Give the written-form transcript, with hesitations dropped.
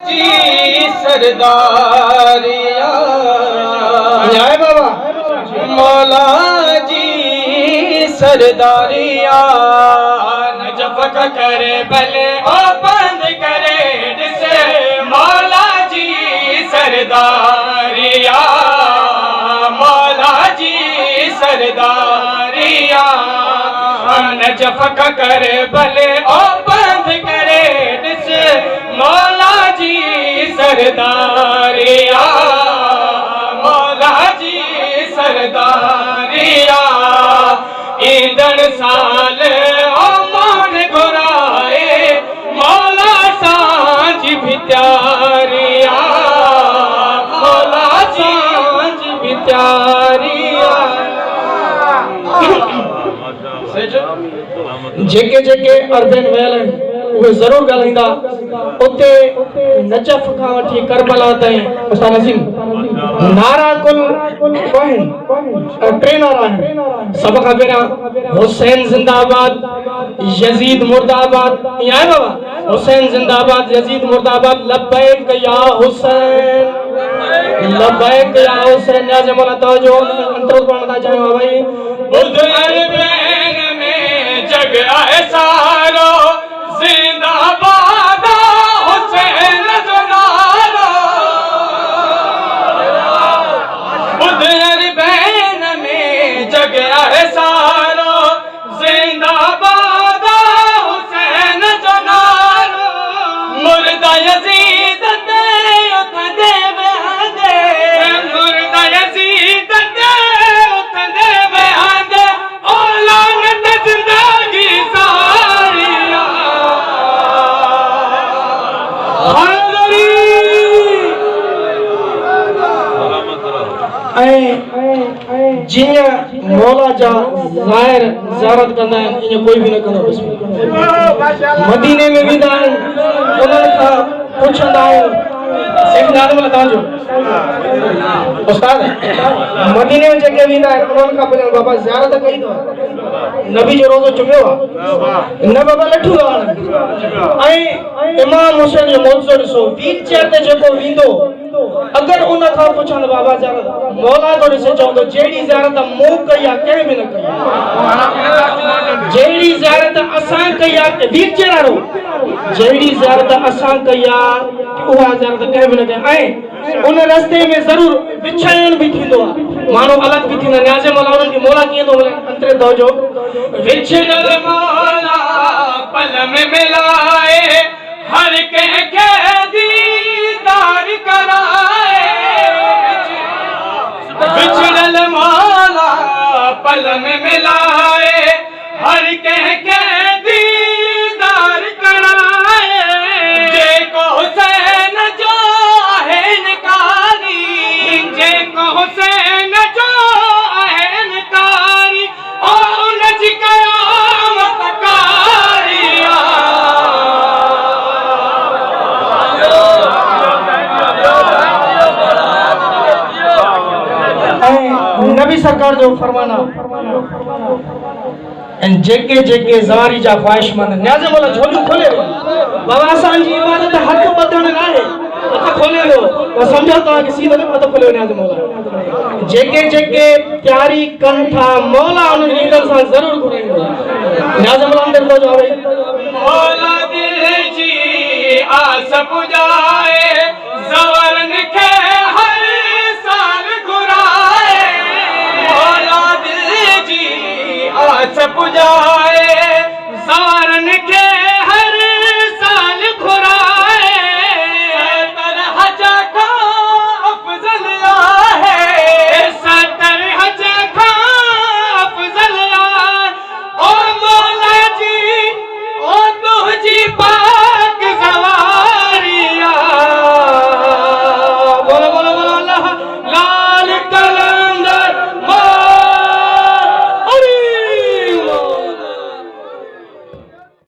जी सरदारिया जय बाबा मौला जी सरदारिया नजफ करे भले ओ बंद करे जिसे मौला जी सरदारिया मौला जी सरदारिया नजफ करे भले ओ बंद करे जिसे मौला जी सरदारिया मौला जी सरदारिया ईंदड़ साल ओ मान घुराए मौला सांझ भित्यारिया मौला सांझ भित्यारिया जेके जेके अर्बन वेल उहे जरूर ॻाल्हाईंदा उते नजफ खां वठी करबला ताईं असां नज़ीम नारा कुल टे नारा आहिनि सभ खां पहिरियां हुसैन ज़िंदाबाद यज़ीद मुर्दाबाद इहा आहे बाबा हुसैन ज़िंदाबाद यज़ीद मुर्दाबाद लब्बैक या हुसैन लब्बैक या हुसैन या जमला तवज्जो अंतरो पढ़ना चाहियो भाई बुध अरबैन में जग है सारो जिंदाबाद हुसैन जोनारो बुध अरबैन में जग है सारो जिंदाबाद हुसैन जोनारो मुर्दा यजीद दे उठ दे बंदे मुर्दा यजीद दे उठ दे बंदे औलाद जिंदगी सारिया जिया मौला जा ज़ाहिर ज़ियारत कंदा आहिनि ईअं कोई बि न कंदो बिस्मिल्लाह मदीने में वेंदा आहिनि उन्हनि खां पुछंदा आहिनि तव्हांजो उस्ताद मदीने में जेके वेंदा आहिनि उन्हनि खां पुछंदा बाबा ज़ियारत कई अथव नबी जो रोज़ो चुमियो आहे न बाबा लठू आहे ऐं इमाम हुसैन जो मौज़ो ॾिसो व्हील चेयर ते जेको वेंदो अगर उन खां पुछनि बाबा ज़ियारत मौला तो ॾिसे चवंदो जहिड़ी ज़ियारत मूं कई आहे कंहिं बि न कई आहे जहिड़ी ज़ियारत असां कई आहे व्हील चेयर वारो जहिड़ी ज़ियारत असां कई आहे उहा ज़ियारत कंहिं बि न कई ऐं उन रस्ते में ज़रूर विछाइण बि थींदो आहे माण्हू अलॻि बि थींदा न्याज़े मौला उन्हनि खे मौला कीअं थो मिले अंतरे तवज्जो विछड़ल मौला पल में मिलाए हर कंहिंखे दीदार कराए विछड़ल मौला पल में मिलाए हर कंहिंखे दीदार कराए जेको हुसैन जो आहे निकारी जेको हुसैन जो आहे निकारी और उनजी क़यामत कारिया नबी सरकार जो फरमाना ऐं जेके जेके ज़ारी जा ख्वाहिशमंद न्याज़े मौला झोलियूं खोले बाबा असांजी इबादत हथ वधण न आहे हथ खोले लो त सम्झो तव्हांखे सीधो न हथ खोले न्याज़े मौला जेके जेके प्यारी कनि था मौला उन्हनि ईंदड़ सां ज़रूर घुराईंदो न्याज़े मौला अंदर तो जो मौला दिल जी आस पुजाए